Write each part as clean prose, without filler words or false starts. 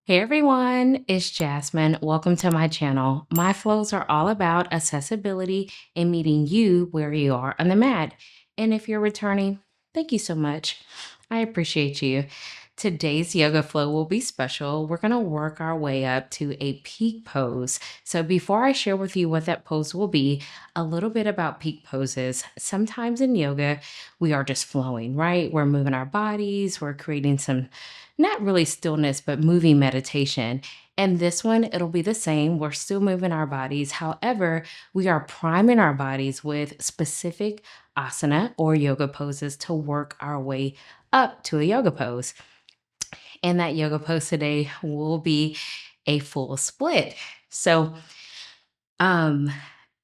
Hey everyone, it's Jasmine. Welcome to my channel. My flows are all about accessibility and meeting you where you are on the mat. And if you're returning, thank you so much. I appreciate you. Today's yoga flow will be special. We're going to work our way up to a peak pose. So, before I share with you what that pose will be, a little bit about peak poses. Sometimes in yoga, we are just flowing, right? We're moving our bodies, we're creating some not really stillness, but moving meditation. And this one, it'll be the same. We're still moving our bodies. However, we are priming our bodies with specific asana or yoga poses to work our way up to a yoga pose. And that yoga pose today will be a full split. So, um,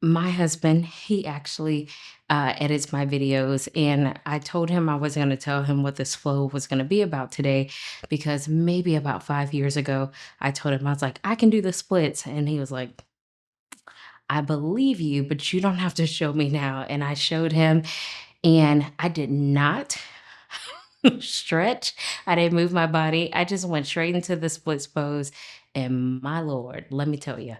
my husband, he actually edits my videos, and I told him I was going to tell him what this flow was going to be about today because maybe about 5 years ago, I told him, I was like, I can do the splits. And he was like, I believe you, but you don't have to show me now. And I showed him, and I did not stretch. I didn't move my body. I just went straight into the splits pose. And my Lord, let me tell you,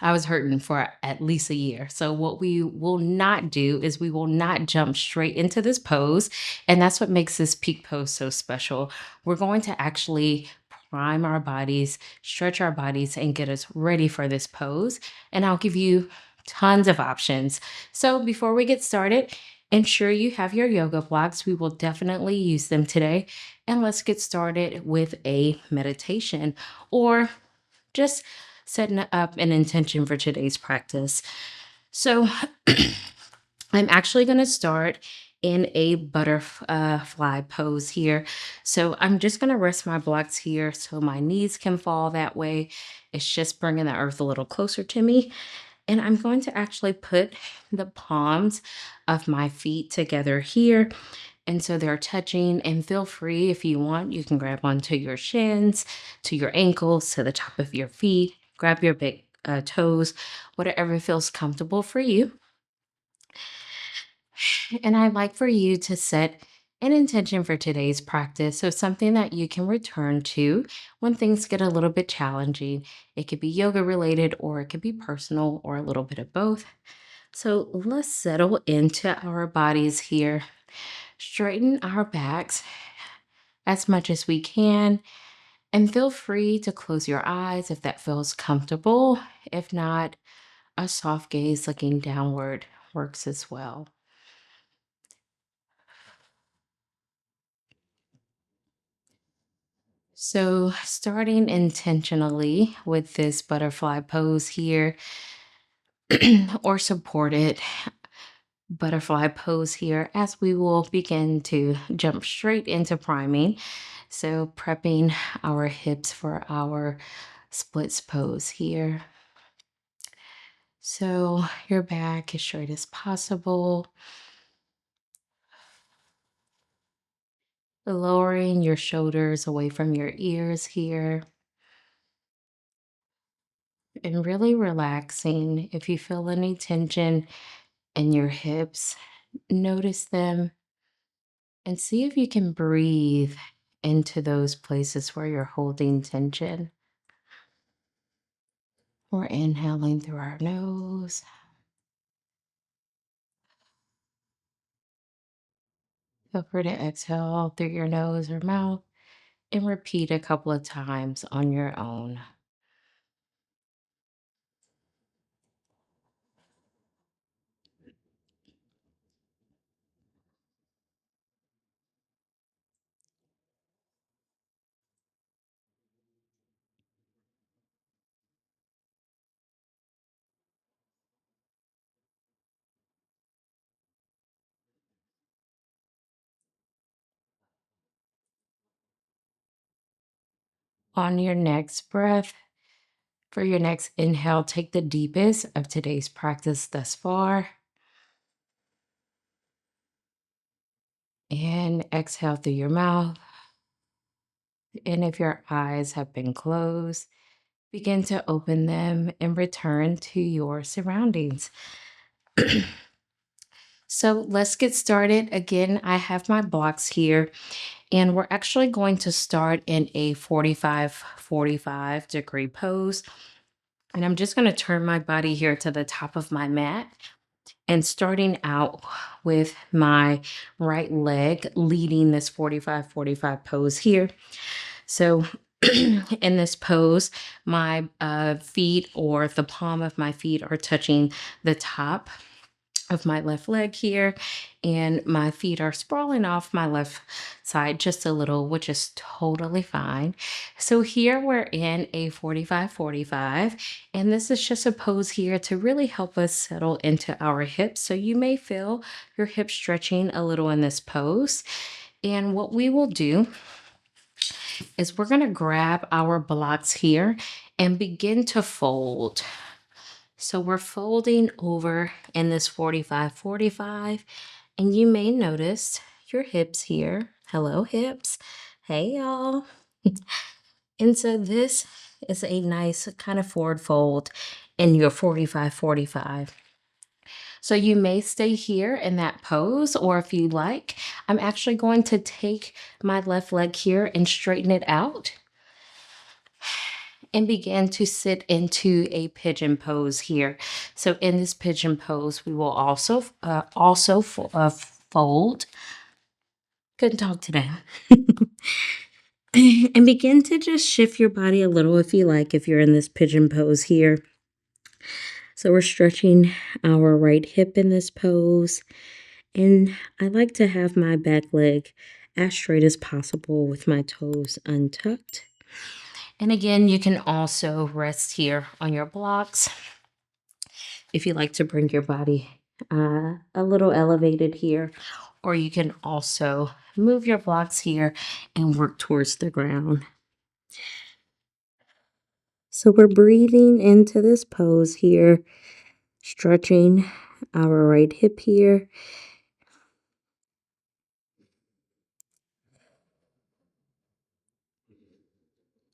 I was hurting for at least a year. So, what we will not do is we will not jump straight into this pose. And that's what makes this peak pose so special. We're going to actually prime our bodies, stretch our bodies, and get us ready for this pose. And I'll give you tons of options. So, before we get started, ensure you have your yoga blocks. We will definitely use them today. And let's get started with a meditation or just setting up an intention for today's practice. So, I'm actually going to start in a butterfly pose here. So, I'm just going to rest my blocks here so my knees can fall that way. It's just bringing the earth a little closer to me. And I'm going to actually put the palms of my feet together here. And so they're touching, and feel free if you want, you can grab onto your shins, to your ankles, to the top of your feet, grab your big toes, whatever feels comfortable for you. And I'd like for you to set an intention for today's practice. So, something that you can return to when things get a little bit challenging. It could be yoga related, or it could be personal, or a little bit of both. So, let's settle into our bodies here. Straighten our backs as much as we can. And feel free to close your eyes if that feels comfortable. If not, a soft gaze looking downward works as well. So, starting intentionally with this butterfly pose here, or supported butterfly pose here, as we will begin to jump straight into priming. So, prepping our hips for our splits pose here. So, your back as straight as possible, lowering your shoulders away from your ears here, and really relaxing. If you feel any tension in your hips, notice them and see if you can breathe into those places where you're holding tension. We're inhaling through our nose. Feel free to exhale through your nose or mouth and repeat a couple of times on your own. On your next breath, for your next inhale, take the deepest of today's practice thus far. And exhale through your mouth. And if your eyes have been closed, begin to open them and return to your surroundings. So let's get started. Again, I have my blocks here. And we're actually going to start in a 45 degree pose. And I'm just going to turn my body here to the top of my mat. And starting out with my right leg leading this 45 pose here. So in this pose, my feet or the palm of my feet are touching the top of my left leg here, and my feet are sprawling off my left side just a little, which is totally fine. So here we're in a 45, and this is just a pose here to really help us settle into our hips. So you may feel your hips stretching a little in this pose. And what we will do is we're going to grab our blocks here and begin to fold. So we're folding over in this 45, and you may notice your hips here. Hello, hips. Hey, y'all. And so this is a nice kind of forward fold in your 45. So you may stay here in that pose, or if you like, I'm actually going to take my left leg here and straighten it out and begin to sit into a pigeon pose here. So in this pigeon pose, we will also fold. Couldn't talk today. And begin to just shift your body a little if you like, if you're in this pigeon pose here. So we're stretching our right hip in this pose. And I like to have my back leg as straight as possible with my toes untucked. And again, you can also rest here on your blocks if you like to bring your body a little elevated here, or you can also move your blocks here and work towards the ground. So we're breathing into this pose here, stretching our right hip here.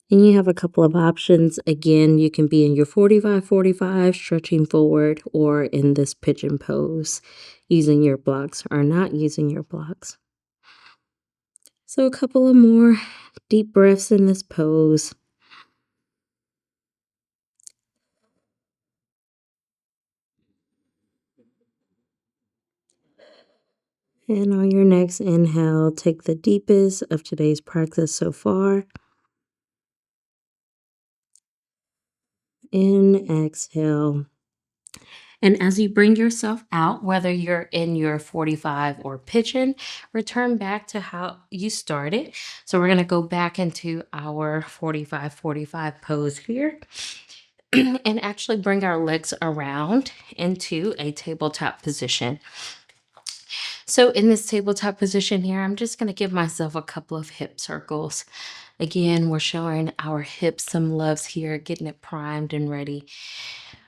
And you have a couple of options. Again, you can be in your 45, stretching forward, or in this pigeon pose, using your blocks or not using your blocks. So a couple of more deep breaths in this pose. And on your next inhale, take the deepest of today's practice so far. In, exhale. And as you bring yourself out, whether you're in your 45 or pigeon, return back to how you started. So we're going to go back into our 45 pose here and actually bring our legs around into a tabletop position. So in this tabletop position here, I'm just going to give myself a couple of hip circles. Again, we're showing our hips some loves here, getting it primed and ready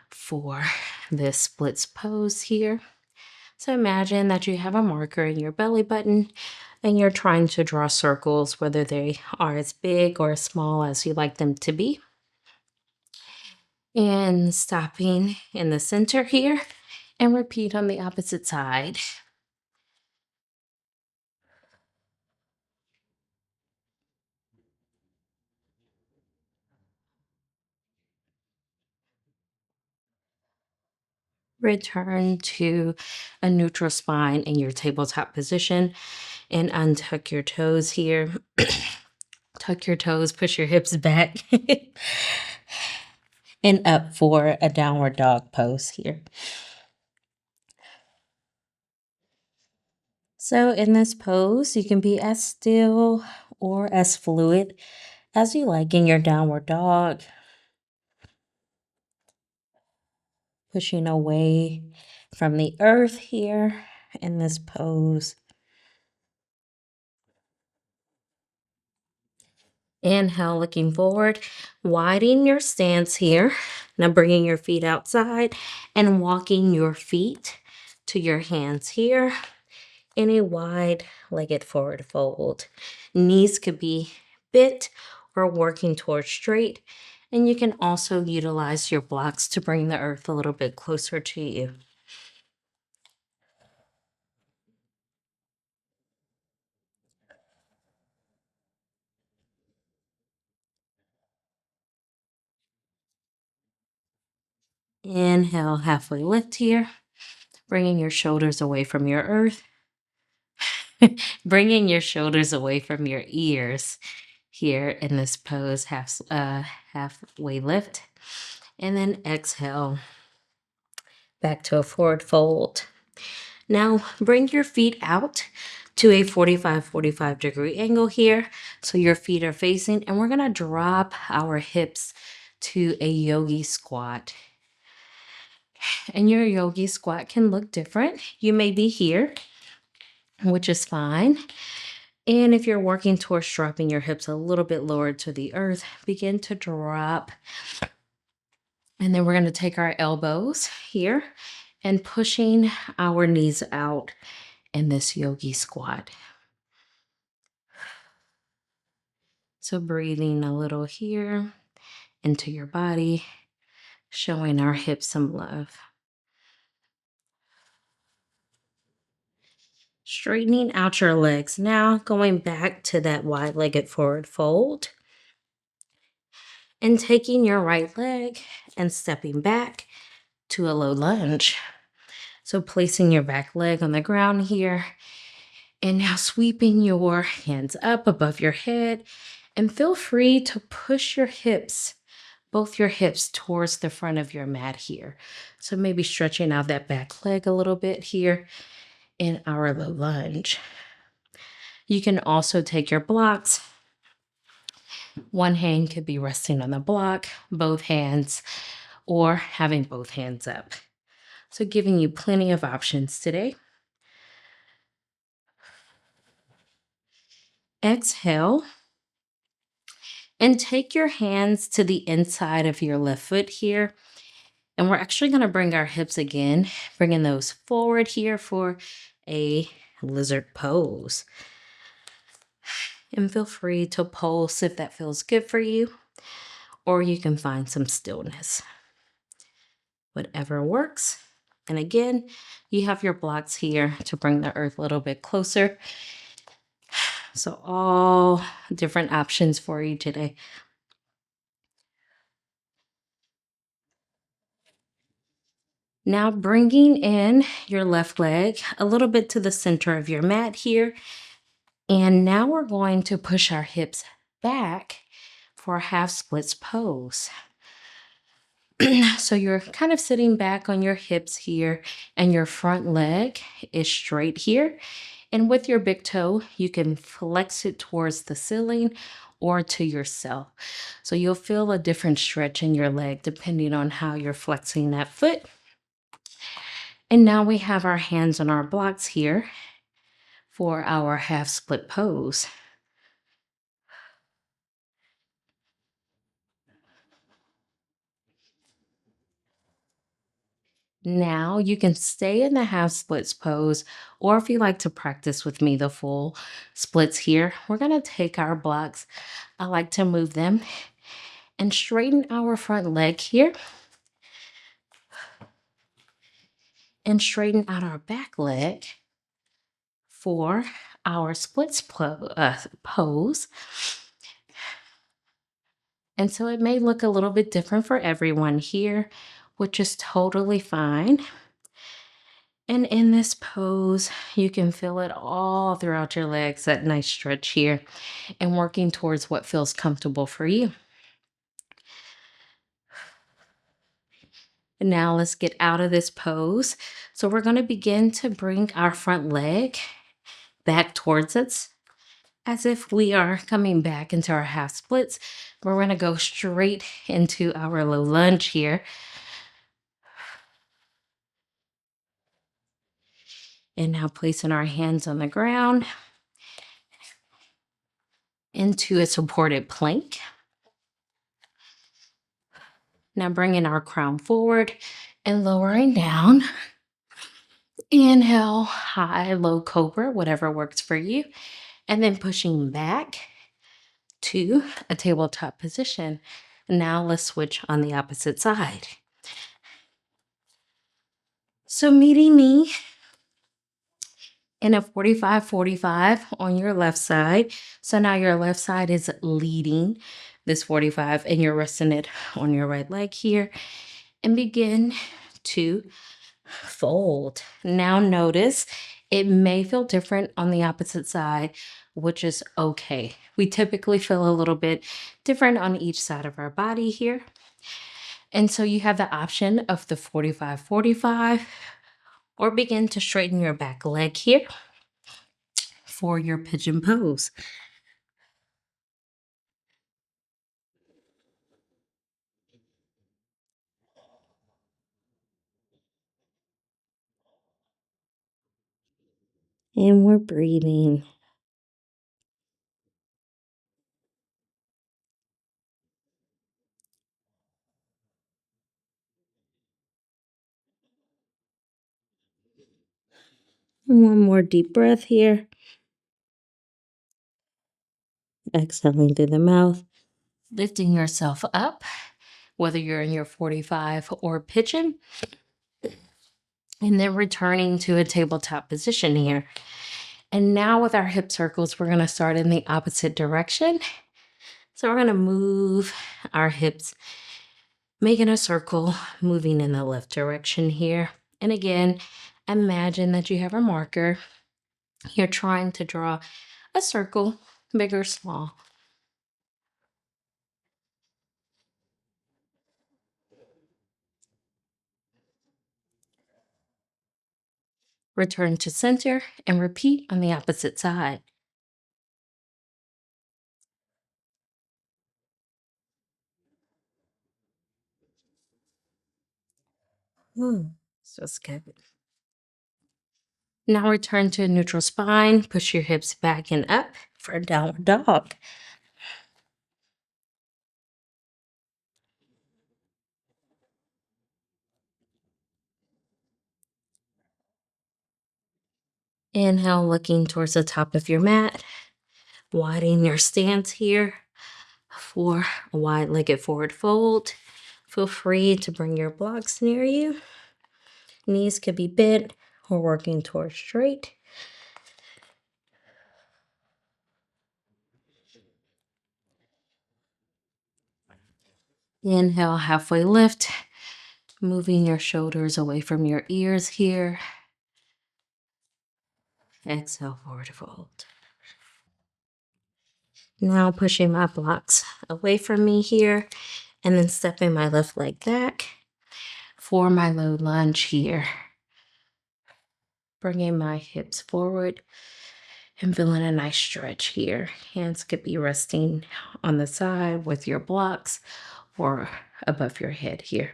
for this splits pose here. So imagine that you have a marker in your belly button and you're trying to draw circles, whether they are as big or as small as you like them to be. And stopping in the center here, and repeat on the opposite side. Return to a neutral spine in your tabletop position and untuck your toes here. Tuck your toes, push your hips back, and up for a downward dog pose here. So in this pose, you can be as still or as fluid as you like in your downward dog. Pushing away from the earth here in this pose. Inhale, looking forward, widen your stance here. Now bringing your feet outside and walking your feet to your hands here in a wide-legged forward fold. Knees could be bent or working towards straight, and you can also utilize your blocks to bring the earth a little bit closer to you. Inhale, halfway lift here, bringing your shoulders away from your earth, bringing your shoulders away from your ears here in this pose, halfway lift. And then exhale, back to a forward fold. Now bring your feet out to a 45 degree angle here. So your feet are facing, and we're gonna drop our hips to a yogi squat. And your yogi squat can look different. You may be here, which is fine. And if you're working towards dropping your hips a little bit lower to the earth, begin to drop. And then we're going to take our elbows here and pushing our knees out in this yogi squat. So breathing a little here into your body, showing our hips some love. Straightening out your legs. Now going back to that wide-legged forward fold. And taking your right leg and stepping back to a low lunge. So placing your back leg on the ground here. And now sweeping your hands up above your head. And feel free to push your hips, both your hips towards the front of your mat here. So maybe stretching out that back leg a little bit here in our low lunge. You can also take your blocks. One hand could be resting on the block, both hands, or having both hands up. So giving you plenty of options today. Exhale. And take your hands to the inside of your left foot here. And we're actually going to bring our hips again, bringing those forward here for a lizard pose. And feel free to pulse if that feels good for you, or you can find some stillness. Whatever works. And again, you have your blocks here to bring the earth a little bit closer. So all different options for you today. Now bringing in your left leg a little bit to the center of your mat here. And now we're going to push our hips back for a half splits pose. So you're kind of sitting back on your hips here, and your front leg is straight here. And with your big toe, you can flex it towards the ceiling or to yourself. So you'll feel a different stretch in your leg depending on how you're flexing that foot. And now we have our hands on our blocks here for our half split pose. Now you can stay in the half splits pose, or if you like to practice with me the full splits here, we're going to take our blocks. I like to move them and straighten our front leg here and straighten out our back leg for our splits pose. And so it may look a little bit different for everyone here, which is totally fine. And in this pose, you can feel it all throughout your legs, that nice stretch here, and working towards what feels comfortable for you. And now let's get out of this pose. So we're going to begin to bring our front leg back towards us as if we are coming back into our half splits. We're going to go straight into our low lunge here. And now placing our hands on the ground into a supported plank. Now bringing our crown forward and lowering down. Inhale, high, low cobra, whatever works for you. And then pushing back to a tabletop position. Now let's switch on the opposite side. So meeting me in a 45 on your left side. So now your left side is leading this 45 and you're resting it on your right leg here. and begin to fold. Now notice it may feel different on the opposite side, which is okay. We typically feel a little bit different on each side of our body here. And so you have the option of the 45-45, or begin to straighten your back leg here for your pigeon pose. And we're breathing. One more deep breath here. Exhaling through the mouth, lifting yourself up, whether you're in your 45 or pigeon, and then returning to a tabletop position here. And now with our hip circles, we're going to start in the opposite direction. So we're going to move our hips, making a circle, moving in the left direction here. And again, imagine that you have a marker. You're trying to draw a circle, big or small. Return to center and repeat on the opposite side. So good. Now return to a neutral spine. Push your hips back and up for a downward dog. Inhale, looking towards the top of your mat. Widen your stance here for a wide-legged forward fold. Feel free to bring your blocks near you. Knees could be bent or working towards straight. Inhale, halfway lift, moving your shoulders away from your ears here. Exhale, forward fold. Now pushing my blocks away from me here, and then stepping my left leg back for my low lunge here. Bringing my hips forward and feeling a nice stretch here. Hands could be resting on the side with your blocks or above your head here.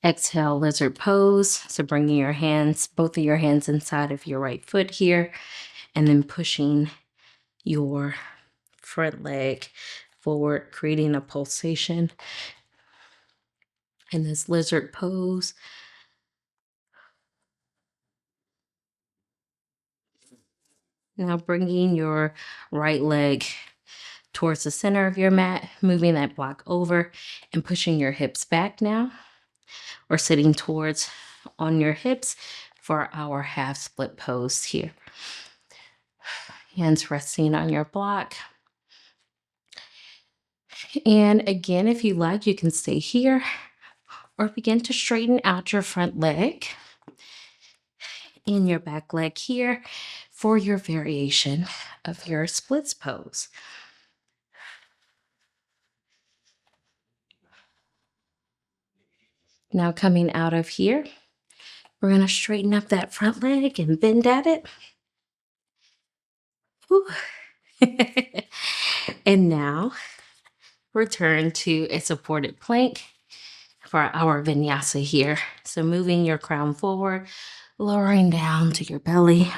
Exhale, lizard pose. So bringing your hands, both of your hands inside of your right foot here, and then pushing your front leg forward, creating a pulsation in this lizard pose. Now bringing your right leg towards the center of your mat, moving that block over and pushing your hips back now, or sitting towards on your hips for our half split pose here. Hands resting on your block. And again, if you like, you can stay here or begin to straighten out your front leg and your back leg here for your variation of your splits pose. Now coming out of here, we're going to straighten up that front leg and bend at it. And now return to a supported plank for our vinyasa here. So moving your crown forward, lowering down to your belly.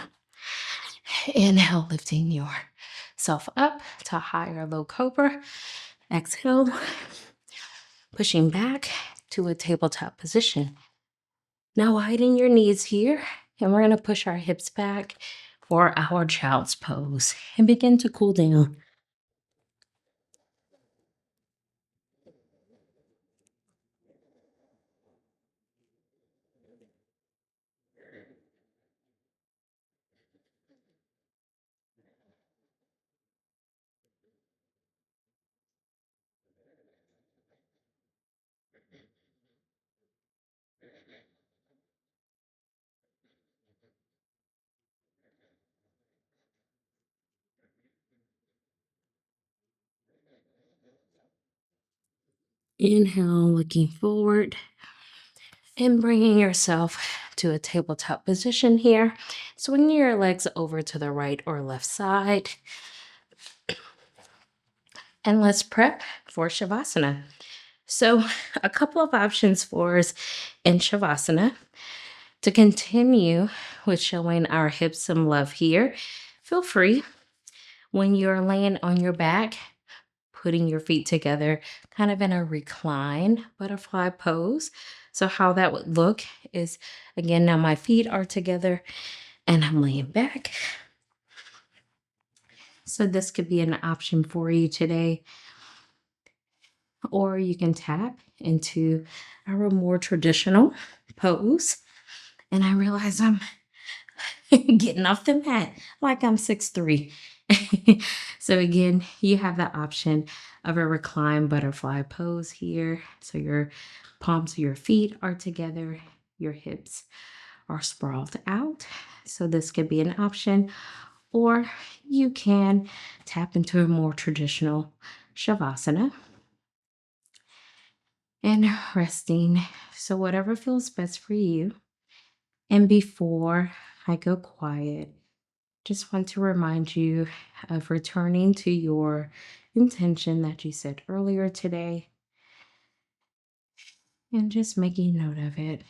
Inhale, lifting yourself up to high or low cobra. Exhale, pushing back to a tabletop position. Now widen your knees here, and we're going to push our hips back for our child's pose and begin to cool down. Inhale, looking forward and bringing yourself to a tabletop position here. Swing your legs over to the right or left side. And let's prep for Shavasana. So, a couple of options for us in Shavasana. To continue with showing our hips some love here, feel free when you're laying on your back, putting your feet together kind of in a recline butterfly pose. So, how that would look is again, now my feet are together and I'm laying back. So, this could be an option for you today. Or you can tap into our more traditional pose. And I realize I'm getting off the mat like I'm 6'3". So again, you have the option of a recline butterfly pose here. So your palms of your feet are together, your hips are sprawled out. So this could be an option. Or you can tap into a more traditional Shavasana and resting. So whatever feels best for you. And before I go quiet, just want to remind you of returning to your intention that you set earlier today and just making note of it.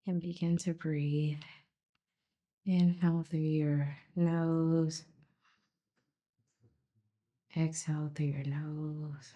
And begin to breathe. Inhale through your nose. Exhale through your nose.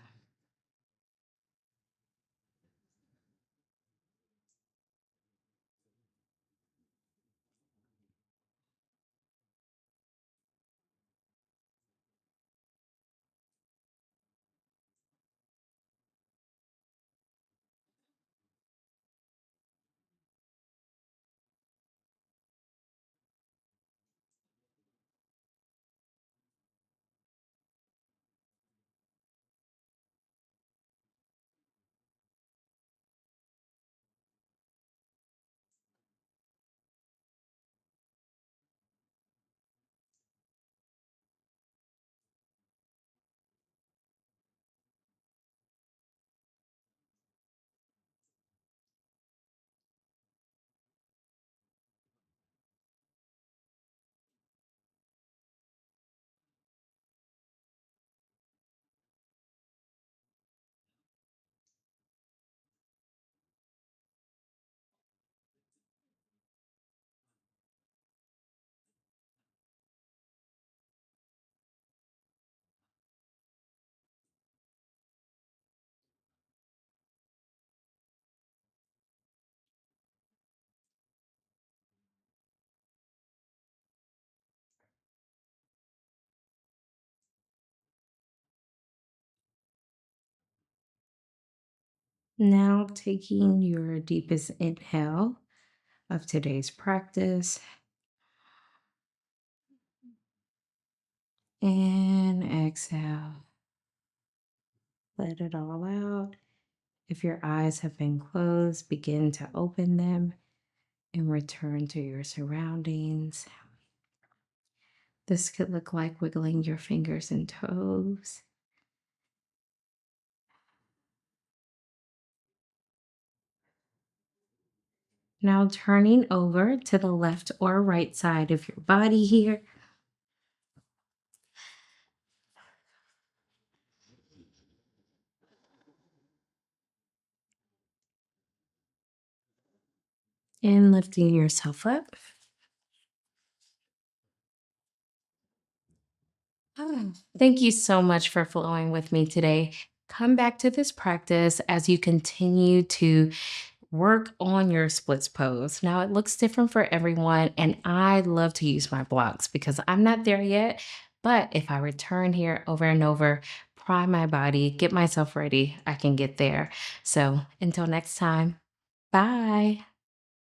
Now taking your deepest inhale of today's practice and exhale. Let it all out. If your eyes have been closed, begin to open them and return to your surroundings. This could look like wiggling your fingers and toes. Now turning over to the left or right side of your body here. And lifting yourself up. Thank you so much for flowing with me today. Come back to this practice as you continue to work on your splits pose. Now, it looks different for everyone, and I love to use my blocks because I'm not there yet. But if I return here over and over, prime my body, get myself ready, I can get there. So until next time, bye.